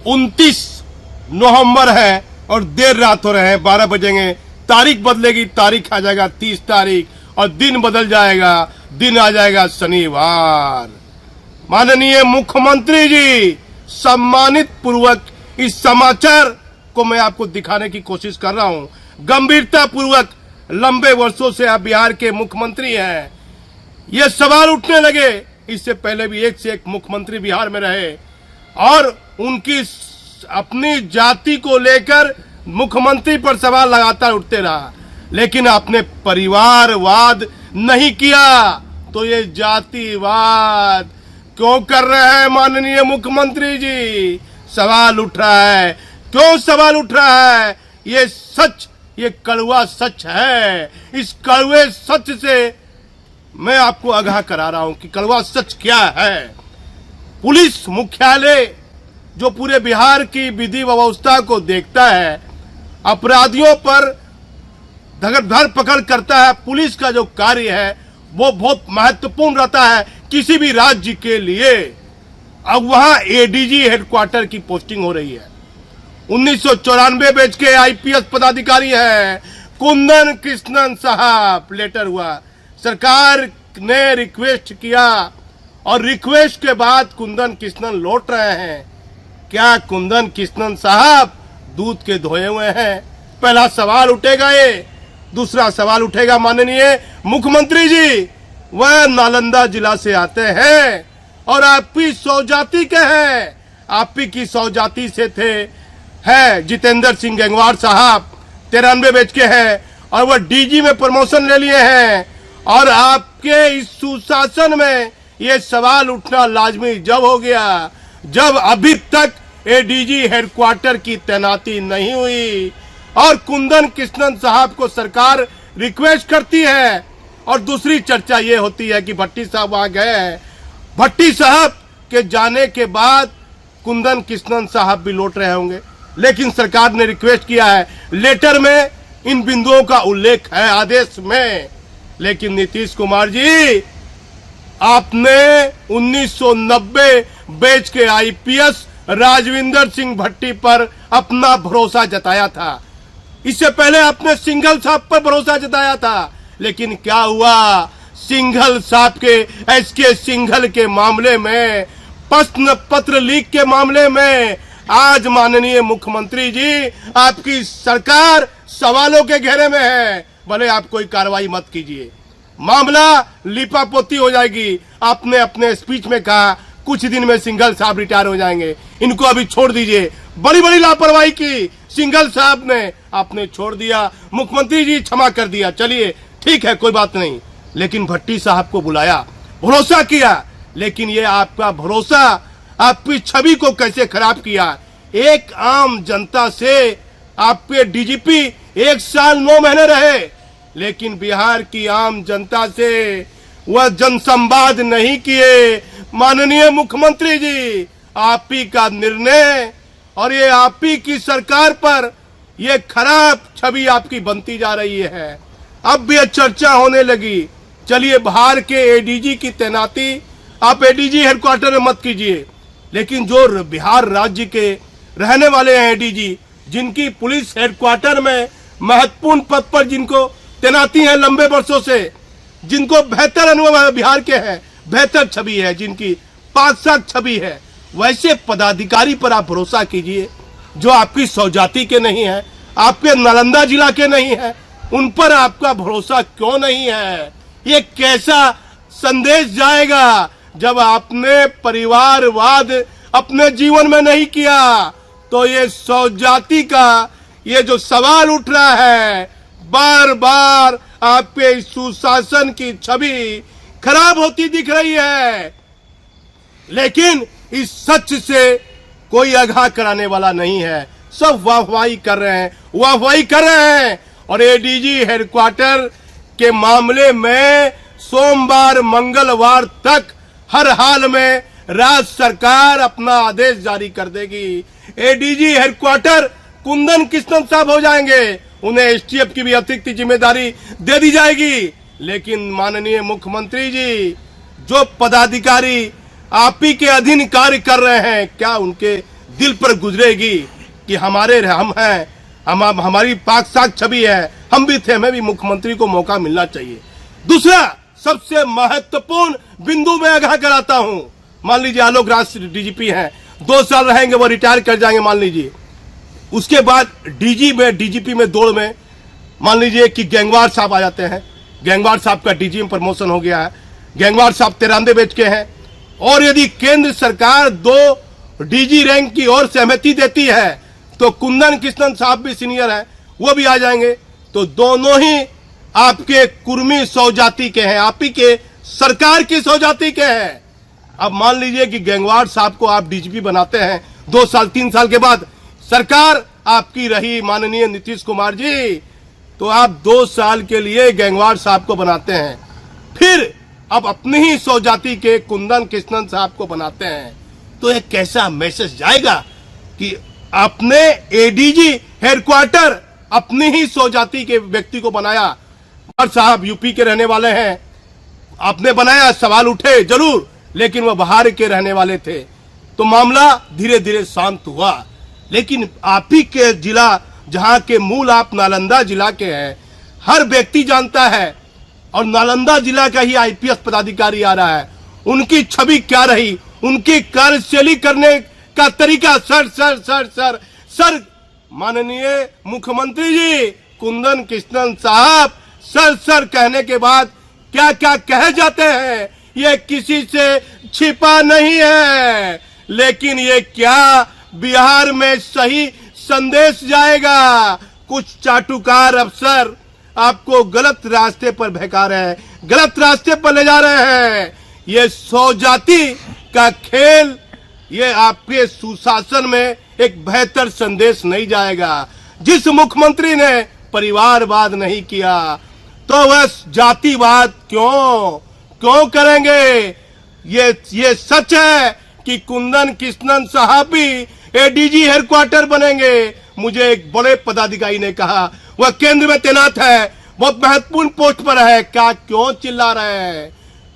29 नवंबर है और देर रात हो रहे हैं, 12 बजेंगे, तारीख बदलेगी, तारीख आ जाएगा 30 तारीख और दिन बदल जाएगा, दिन आ जाएगा शनिवार। माननीय मुख्यमंत्री जी, सम्मानित पूर्वक इस समाचार को मैं आपको दिखाने की कोशिश कर रहा हूं। गंभीरता पूर्वक, लंबे वर्षों से आप बिहार के मुख्यमंत्री हैं, ये सवाल उठने लगे। इससे पहले भी एक से एक मुख्यमंत्री बिहार में रहे और उनकी अपनी जाति को लेकर मुख्यमंत्री पर सवाल लगातार उठते रहा, लेकिन आपने परिवारवाद नहीं किया। तो ये जातिवाद क्यों कर रहे हैं माननीय मुख्यमंत्री जी? सवाल उठ रहा है। क्यों सवाल उठ रहा है? ये सच, ये कड़वा सच है। इस कड़वे सच से मैं आपको आगाह करा रहा हूं कि कड़वा सच क्या है। पुलिस मुख्यालय जो पूरे बिहार की विधि व्यवस्था को देखता है, अपराधियों पर धर पकड़ करता है, पुलिस का जो कार्य है वो बहुत महत्वपूर्ण रहता है किसी भी राज्य के लिए। अब वहां एडीजी हेडक्वार्टर की पोस्टिंग हो रही है। 1994 बैच के आईपीएस पदाधिकारी हैं कुंदन कृष्णन साहब। लेटर हुआ, सरकार ने रिक्वेस्ट किया और रिक्वेस्ट के बाद कुंदन कृष्णन लौट रहे हैं। क्या कुंदन कृष्णन साहब दूध के धोए हुए हैं? पहला सवाल उठेगा ये। दूसरा सवाल उठेगा माननीय मुख्यमंत्री जी, वह नालंदा जिला से आते हैं और आपकी सौजाती के हैं। आप ही की सौजाती से थे है जितेंद्र सिंह गंगवार साहब, 93 बैच के हैं और वह डीजी में प्रमोशन ले लिए हैं। और आपके इस सुशासन में ये सवाल उठना लाजमी जब हो गया जब अभी तक एडीजी हेडक्वार्टर की तैनाती नहीं हुई और कुंदन कृष्णन साहब को सरकार रिक्वेस्ट करती है। और दूसरी चर्चा ये होती है कि भट्टी साहब वहां गए हैं। भट्टी साहब के जाने के बाद कुंदन कृष्णन साहब भी लौट रहे होंगे, लेकिन सरकार ने रिक्वेस्ट किया है। लेटर में इन बिंदुओं का उल्लेख है, आदेश में। लेकिन नीतीश कुमार जी, आपने 1990 बैच के आईपीएस राजविंदर सिंह भट्टी पर अपना भरोसा जताया था। इससे पहले आपने सिंघल साहब पर भरोसा जताया था, लेकिन क्या हुआ? सिंघल साहब के एसके सिंघल के मामले में, प्रश्न पत्र लीक के मामले में आज माननीय मुख्यमंत्री जी, आपकी सरकार सवालों के घेरे में है। भले आप कोई कार्रवाई मत कीजिए, मामला लिपापोती हो जाएगी। आपने अपने स्पीच में कहा कुछ दिन में सिंघल साहब रिटायर हो जाएंगे, इनको अभी छोड़ दीजिए। बड़ी बड़ी लापरवाही की सिंघल साहब ने, आपने छोड़ दिया। मुख्यमंत्री जी क्षमा कर दिया, चलिए ठीक है, कोई बात नहीं। लेकिन भट्टी साहब को बुलाया, भरोसा किया, लेकिन ये आपका भरोसा आपकी छवि को कैसे खराब किया। एक आम जनता से आपके डीजीपी 1 साल 9 महीने रहे, लेकिन बिहार की आम जनता से वह जनसंवाद नहीं किए। माननीय मुख्यमंत्री जी, आप ही का निर्णय और ये आप ही की सरकार पर ये खराब छवि आपकी बनती जा रही है। अब भी चर्चा होने लगी। चलिए, बाहर के एडीजी की तैनाती आप एडीजी हेडक्वार्टर में मत कीजिए, लेकिन जो बिहार राज्य के रहने वाले हैं एडीजी, जिनकी पुलिस हेडक्वार्टर में महत्वपूर्ण पद पर जिनको तैनाती है लंबे वर्षों से, जिनको बेहतर अनुभव है, बिहार के हैं, बेहतर छवि है, जिनकी 5-7 छवि है, वैसे पदाधिकारी पर आप भरोसा कीजिए जो आपकी सौजाती के नहीं है, आपके नालंदा जिला के नहीं है। उन पर आपका भरोसा क्यों नहीं है? ये कैसा संदेश जाएगा जब आपने परिवारवाद अपने जीवन में नहीं किया? तो ये सौजाती का ये जो सवाल उठ रहा है, बार बार आपके सुशासन की छवि खराब होती दिख रही है, लेकिन इस सच से कोई आगाह कराने वाला नहीं है। सब वाहवाही कर रहे हैं, वाहवाही कर रहे हैं। और एडीजी हेडक्वार्टर के मामले में सोमवार मंगलवार तक हर हाल में राज्य सरकार अपना आदेश जारी कर देगी। एडीजी हेडक्वार्टर कुंदन कृष्णन साहब हो जाएंगे, उन्हें एसटीएफ की भी अतिरिक्त जिम्मेदारी दे दी जाएगी। लेकिन माननीय मुख्यमंत्री जी, जो पदाधिकारी आप ही के अधीन कार्य कर रहे हैं, क्या उनके दिल पर गुजरेगी कि हम हैं, हमारी पाक साख छवि है, हम भी थे, हमें भी मुख्यमंत्री को मौका मिलना चाहिए। दूसरा सबसे महत्वपूर्ण बिंदु मैं आगाह कराता हूं, मान लीजिए आलोक राज डीजीपी हैं, 2 साल रहेंगे, वो रिटायर कर जाएंगे मान लीजिए। उसके बाद डीजीपी में दौड़ में मान लीजिए कि गैंगवार साहब आ जाते हैं, गैंगवार साहब का डीजी में प्रमोशन हो गया है, गैंगवार साहब तिरानवे बेच के हैं, और यदि केंद्र सरकार 2 डीजी रैंक की ओर सहमति देती है तो कुंदन कृष्णन साहब भी सीनियर है, वो भी आ जाएंगे। तो दोनों ही आपके कुर्मी सौ जाति के हैं, आप ही के सरकार की सौ जाति के हैं। अब मान लीजिए कि गैंगवार साहब को आप डीजीपी बनाते हैं, 2 साल 3 साल के बाद सरकार आपकी रही माननीय नीतीश कुमार जी, तो आप 2 साल के लिए गैंगवार साहब को बनाते हैं, फिर अब अपनी ही सौ जाति के कुंदन कृष्णन साहब को बनाते हैं, तो एक कैसा मैसेज जाएगा कि आपने एडीजी हेडक्वार्टर अपनी ही सौ जाति के व्यक्ति को बनाया। और साहब यूपी के रहने वाले हैं, आपने बनाया, सवाल उठे जरूर, लेकिन वह बाहर के रहने वाले थे, तो मामला धीरे धीरे शांत हुआ। लेकिन आप ही के जिला, जहां के मूल आप नालंदा जिला के हैं, हर व्यक्ति जानता है, और नालंदा जिला का ही आईपीएस पदाधिकारी आ रहा है, उनकी छवि क्या रही, उनकी कार्यशैली करने का तरीका। सर माननीय मुख्यमंत्री जी कुंदन कृष्णन साहब सर कहने के बाद क्या क्या कह जाते हैं, ये किसी से छिपा नहीं है, लेकिन ये क्या बिहार में सही संदेश जाएगा। कुछ चाटुकार अफसर आपको गलत रास्ते पर बहका रहे हैं, गलत रास्ते पर ले जा रहे हैं। ये सौ जाति का खेल, ये आपके सुशासन में एक बेहतर संदेश नहीं जाएगा। जिस मुख्यमंत्री ने परिवारवाद नहीं किया, तो वह जातिवाद क्यों करेंगे। ये सच है कि कुंदन कृष्णन साहब भी एडीजी हेडक्वार्टर बनेंगे। मुझे एक बड़े पदाधिकारी ने कहा, वह केंद्र में तैनात है, बहुत महत्वपूर्ण पोस्ट पर है, क्या क्यों चिल्ला रहे हैं,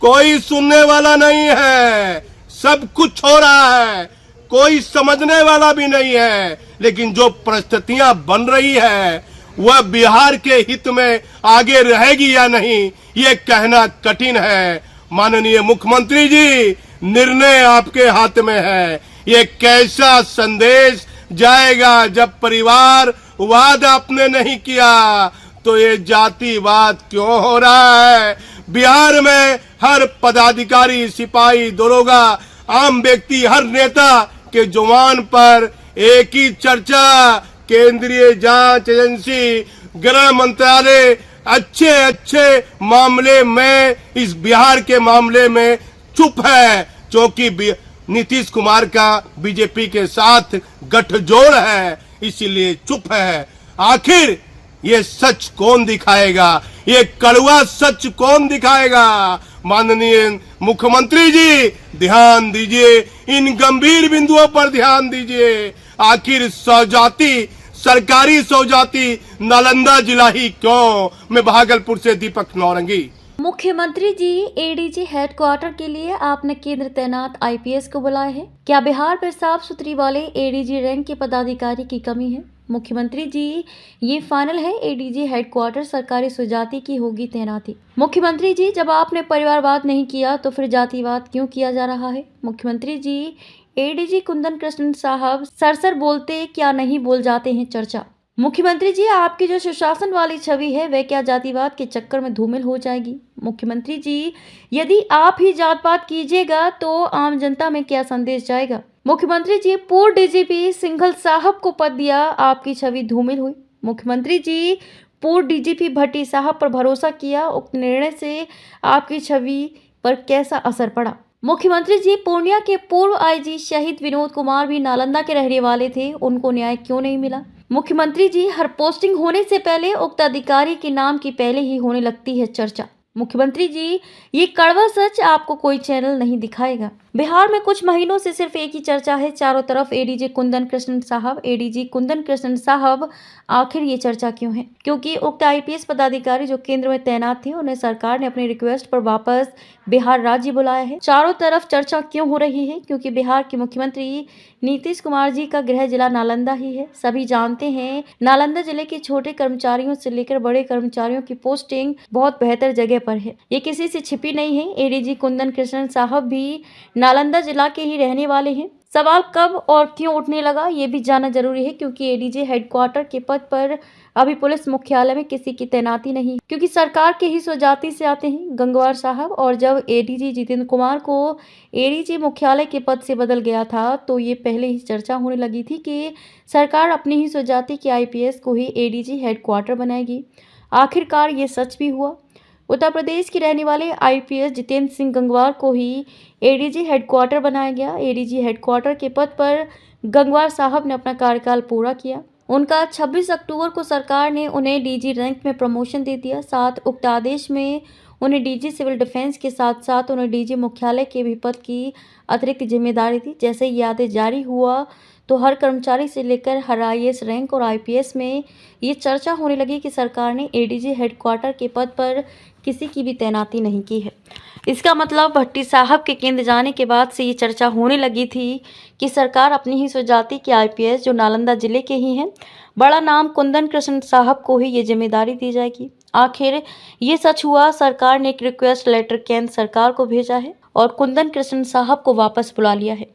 कोई सुनने वाला नहीं है, सब कुछ हो रहा है, कोई समझने वाला भी नहीं है। लेकिन जो परिस्थितियां बन रही है वह बिहार के हित में आगे रहेगी या नहीं, ये कहना कठिन है। माननीय मुख्यमंत्री जी, निर्णय आपके हाथ में है। ये कैसा संदेश जाएगा जब परिवारवाद आपने नहीं किया, तो ये जातिवाद क्यों हो रहा है। बिहार में हर पदाधिकारी, सिपाही, दरोगा, आम व्यक्ति, हर नेता के जवान पर एक ही चर्चा, केंद्रीय जांच एजेंसी, गृह मंत्रालय अच्छे मामले में, इस बिहार के मामले में चुप है, क्योंकि नीतीश कुमार का बीजेपी के साथ गठजोड़ है, इसीलिए चुप है। आखिर ये सच कौन दिखाएगा, ये कड़वा सच कौन दिखाएगा। माननीय मुख्यमंत्री जी, ध्यान दीजिए, इन गंभीर बिंदुओं पर ध्यान दीजिए। आखिर सौजाति, सरकारी सौजाति नालंदा जिला ही क्यों। मैं भागलपुर से दीपक नौरंगी। मुख्यमंत्री जी, एडीजी हेडक्वार्टर के लिए आपने केंद्र तैनात आईपीएस को बुलाया है। क्या बिहार में साफ सुथरी वाले एडीजी रैंक के पदाधिकारी की कमी है? मुख्यमंत्री जी, ये फाइनल है, एडीजी हेडक्वार्टर सरकारी सुजाति की होगी तैनाती। मुख्यमंत्री जी, जब आपने परिवारवाद नहीं किया तो फिर जातिवाद क्यों किया जा रहा है? मुख्यमंत्री जी, एडीजी कुंदन कृष्णन साहब सर बोलते क्या नहीं बोल जाते हैं चर्चा। मुख्यमंत्री जी, आपकी जो सुशासन वाली छवि है वह क्या जातिवाद के चक्कर में धूमिल हो जाएगी? मुख्यमंत्री जी, यदि आप ही जात पात कीजिएगा तो आम जनता में क्या संदेश जाएगा? मुख्यमंत्री जी, पूर्व डीजीपी सिंघल साहब को पद दिया, आपकी छवि धूमिल हुई। मुख्यमंत्री जी, पूर्व डीजीपी भट्टी साहब पर भरोसा किया, उक्त निर्णय से आपकी छवि पर कैसा असर पड़ा? मुख्यमंत्री जी, पूर्णिया के पूर्व आईजी शहीद विनोद कुमार भी नालंदा के रहने वाले थे, उनको न्याय क्यों नहीं मिला? मुख्यमंत्री जी, हर पोस्टिंग होने से पहले उक्त अधिकारी के नाम की पहले ही होने लगती है चर्चा। मुख्यमंत्री जी, ये कड़वा सच आपको कोई चैनल नहीं दिखाएगा। बिहार में कुछ महीनों से सिर्फ एक ही चर्चा है चारों तरफ, एडीजी कुंदन कृष्णन साहब। एडीजी कुंदन कृष्णन साहब, आखिर ये चर्चा क्यों है? क्योंकि उक्त आईपीएस पदाधिकारी जो केंद्र में तैनात थे, उन्हें सरकार ने अपनी रिक्वेस्ट पर वापस बिहार राज्य बुलाया है। चारों तरफ चर्चा क्यों हो रही है? क्योंकि बिहार के मुख्यमंत्री नीतीश कुमार जी का गृह जिला नालंदा ही है। सभी जानते हैं, नालंदा जिले के छोटे कर्मचारियों से लेकर बड़े कर्मचारियों की पोस्टिंग बहुत बेहतर जगह पर है। ये किसी से छिपी नहीं है। एडीजी कुंदन कृष्णन साहब भी नालंदा जिला के ही रहने वाले हैं। सवाल कब और क्यों उठने लगा, ये भी जानना जरूरी है, क्योंकि एडीजी हेडक्वार्टर के पद पर अभी पुलिस मुख्यालय में किसी की तैनाती नहीं, क्योंकि सरकार के ही स्वजाति से आते हैं गंगवार साहब। और जब एडीजी जितेंद्र कुमार को एडीजी मुख्यालय के पद से बदल गया था, तो ये पहले ही चर्चा होने लगी थी कि सरकार अपनी ही स्वजाति के आईपीएस को ही एडीजी हेडक्वार्टर बनाएगी। आखिरकार ये सच भी हुआ। उत्तर प्रदेश के रहने वाले आईपीएस जितेंद्र सिंह गंगवार को ही एडीजी हेडक्वार्टर बनाया गया। एडीजी हेडक्वार्टर के पद पर गंगवार साहब ने अपना कार्यकाल पूरा किया। उनका 26 अक्टूबर को सरकार ने उन्हें डीजी रैंक में प्रमोशन दे दिया। साथ उक्त आदेश में उन्हें डीजी सिविल डिफेंस के साथ साथ उन्हें डीजी मुख्यालय के भी पद की अतिरिक्त जिम्मेदारी थी। जैसे ये आदेश जारी हुआ तो हर कर्मचारी से लेकर हर आईएएस रैंक और आईपीएस में ये चर्चा होने लगी कि सरकार ने एडीजी हेडक्वार्टर के पद पर किसी की भी तैनाती नहीं की है। इसका मतलब भट्टी साहब के केंद्र जाने के बाद से ये चर्चा होने लगी थी कि सरकार अपनी ही स्वजाति के आईपीएस जो नालंदा जिले के ही हैं, बड़ा नाम कुंदन कृष्ण साहब को ही ये जिम्मेदारी दी जाएगी। आखिर ये सच हुआ। सरकार ने एक रिक्वेस्ट लेटर केंद्र सरकार को भेजा है और कुंदन कृष्ण साहब को वापस बुला लिया है।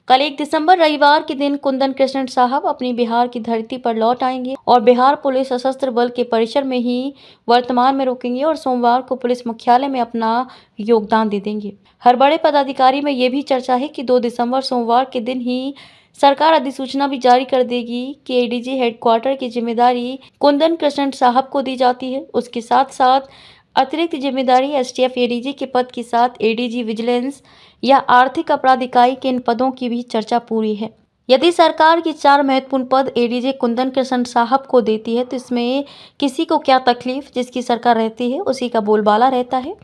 कल 1 दिसंबर रविवार के दिन कुंदन कृष्णन साहब अपनी बिहार की धरती पर लौट आएंगे और बिहार पुलिस सशस्त्र बल के परिसर में ही वर्तमान में रुकेंगे और सोमवार को पुलिस मुख्यालय में अपना योगदान दे देंगे। हर बड़े पदाधिकारी में ये भी चर्चा है कि 2 दिसंबर सोमवार के दिन ही सरकार अधिसूचना भी जारी कर देगी कि एडीजी हेडक्वार्टर की जिम्मेदारी कुंदन कृष्णन साहब को दी जाती है। उसके साथ साथ अतिरिक्त जिम्मेदारी एसटीएफ एडीजी के पद के साथ एडीजी विजिलेंस या आर्थिक अपराध इकाई के इन पदों की भी चर्चा पूरी है। यदि सरकार की 4 महत्वपूर्ण पद एडीजी कुंदन कृष्ण साहब को देती है तो इसमें किसी को क्या तकलीफ, जिसकी सरकार रहती है उसी का बोलबाला रहता है।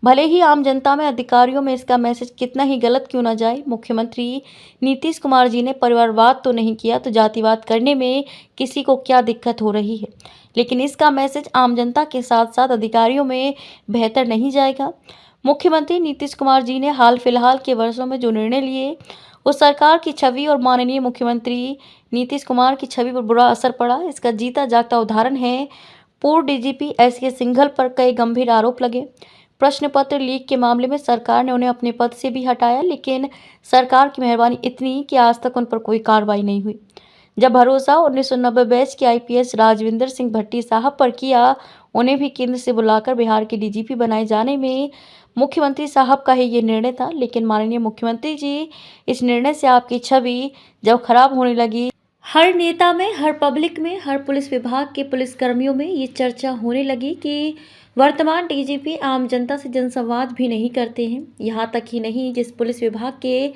भले ही आम जनता में, अधिकारियों में इसका मैसेज कितना ही गलत क्यों ना जाए, मुख्यमंत्री नीतीश कुमार जी ने परिवारवाद तो नहीं किया तो जातिवाद करने में किसी को क्या दिक्कत हो रही है। लेकिन इसका मैसेज आम जनता के साथ साथ अधिकारियों में बेहतर नहीं जाएगा। मुख्यमंत्री नीतीश कुमार जी ने हाल फिलहाल के वर्षों में जो निर्णय लिए, उस सरकार की छवि और माननीय मुख्यमंत्री नीतीश कुमार की छवि पर बुरा असर पड़ा। इसका जीता जागता उदाहरण है पूर्व डीजीपी एसके सिंघल पर कई गंभीर आरोप लगे। प्रश्न पत्र लीक के मामले में सरकार ने उन्हें अपने पद से भी हटाया, लेकिन सरकार की मेहरबानी इतनी कि आज तक उन पर कोई कार्रवाई नहीं हुई। जब भरोसा 1990 बैच के आईपीएस राजविंदर सिंह भट्टी साहब पर किया, उन्हें भी केंद्र से बुलाकर बिहार के डीजीपी बनाए जाने में मुख्यमंत्री साहब का ही ये निर्णय था। लेकिन माननीय मुख्यमंत्री जी, इस निर्णय से आपकी छवि जब खराब होने लगी, हर नेता में, हर पब्लिक में, हर पुलिस विभाग के पुलिसकर्मियों में ये चर्चा होने लगी कि वर्तमान डीजीपी आम जनता से जनसंवाद भी नहीं करते हैं। यहाँ तक ही नहीं, जिस पुलिस विभाग के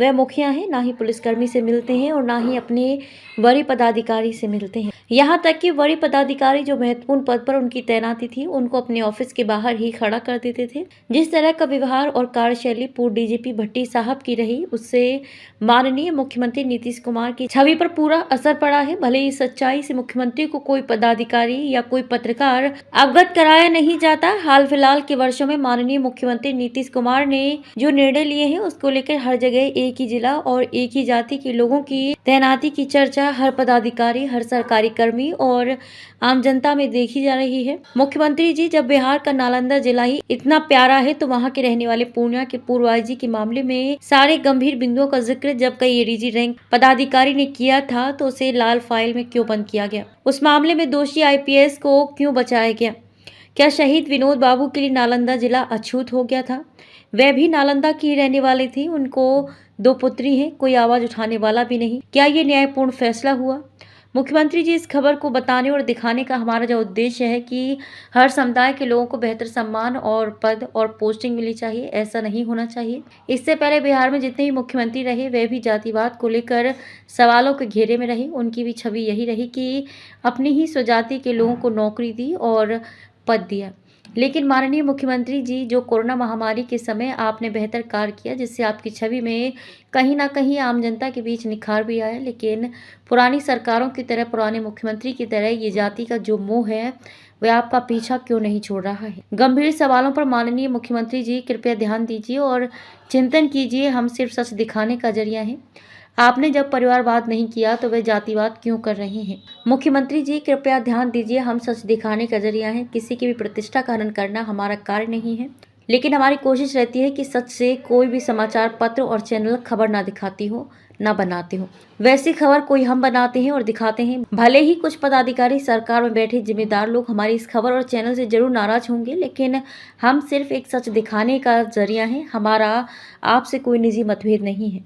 वह मुखिया हैं, ना ही पुलिसकर्मी से मिलते हैं और ना ही अपने वरीय पदाधिकारी से मिलते हैं। यहाँ तक कि वरीय पदाधिकारी जो महत्वपूर्ण पद पर उनकी तैनाती थी, उनको अपने ऑफिस के बाहर ही खड़ा कर देते थे। जिस तरह का व्यवहार और कार्यशैली पूर्व डीजीपी भट्टी साहब की रही, उससे माननीय मुख्यमंत्री नीतीश कुमार की छवि पर पूरा असर पड़ा है। भले ही सच्चाई से मुख्यमंत्री को कोई पदाधिकारी या कोई पत्रकार अवगत कराया नहीं जाता। हाल फिलहाल के वर्षों में माननीय मुख्यमंत्री नीतीश कुमार ने जो निर्णय लिए हैं, उसको लेकर हर जगह एक ही जिला और एक ही जाति के लोगों की तैनाती की चर्चा हर पदाधिकारी, हर सरकारी कर्मी और आम जनता में देखी जा रही है। मुख्यमंत्री जी, जब बिहार का नालंदा जिला ही इतना प्यारा है तो वहाँ के रहने वाले पूर्णिया के पूर्व आईजी के मामले में सारे गंभीर बिंदुओं का जिक्र जब कई एडीजी रैंक पदाधिकारी ने किया था तो उसे लाल फाइल में क्यों बंद किया गया? उस मामले में दोषी आईपीएस को क्यों बचाया गया? क्या शहीद विनोद बाबू के लिए नालंदा जिला अछूत हो गया था? वह भी नालंदा की रहने वाली थी, उनको 2 पुत्री हैं, कोई आवाज उठाने वाला भी नहीं। क्या ये न्यायपूर्ण फैसला हुआ? मुख्यमंत्री जी, इस खबर को बताने और दिखाने का हमारा जो उद्देश्य है कि हर समुदाय के लोगों को बेहतर सम्मान और पद और पोस्टिंग मिलनी चाहिए, ऐसा नहीं होना चाहिए। इससे पहले बिहार में जितने भी मुख्यमंत्री रहे, वे भी जातिवाद को लेकर सवालों के घेरे में रहे। उनकी भी छवि यही रही कि अपनी ही स्वजाति के लोगों को नौकरी दी और पद दिया। लेकिन माननीय मुख्यमंत्री जी, जो कोरोना महामारी के समय आपने बेहतर कार्य किया, जिससे आपकी छवि में कहीं ना कहीं आम जनता के बीच निखार भी आया, लेकिन पुरानी सरकारों की तरह, पुराने मुख्यमंत्री की तरह ये जाति का जो मोह है वह आपका पीछा क्यों नहीं छोड़ रहा है? गंभीर सवालों पर माननीय मुख्यमंत्री जी कृपया ध्यान दीजिए और चिंतन कीजिए। हम सिर्फ सच दिखाने का जरिया हैं। आपने जब परिवारवाद नहीं किया तो वे जातिवाद क्यों कर रहे हैं? मुख्यमंत्री जी कृपया ध्यान दीजिए। हम सच दिखाने का जरिया हैं। किसी की भी प्रतिष्ठा का हनन करना हमारा कार्य नहीं है, लेकिन हमारी कोशिश रहती है कि सच से कोई भी समाचार पत्र और चैनल खबर ना दिखाती हो, ना बनाते हो। वैसी खबर कोई हम बनाते हैं और दिखाते हैं। भले ही कुछ पदाधिकारी, सरकार में बैठे जिम्मेदार लोग हमारी इस खबर और चैनल से जरूर नाराज होंगे, लेकिन हम सिर्फ एक सच दिखाने का जरिया हैं। हमारा आपसे कोई निजी मतभेद नहीं है।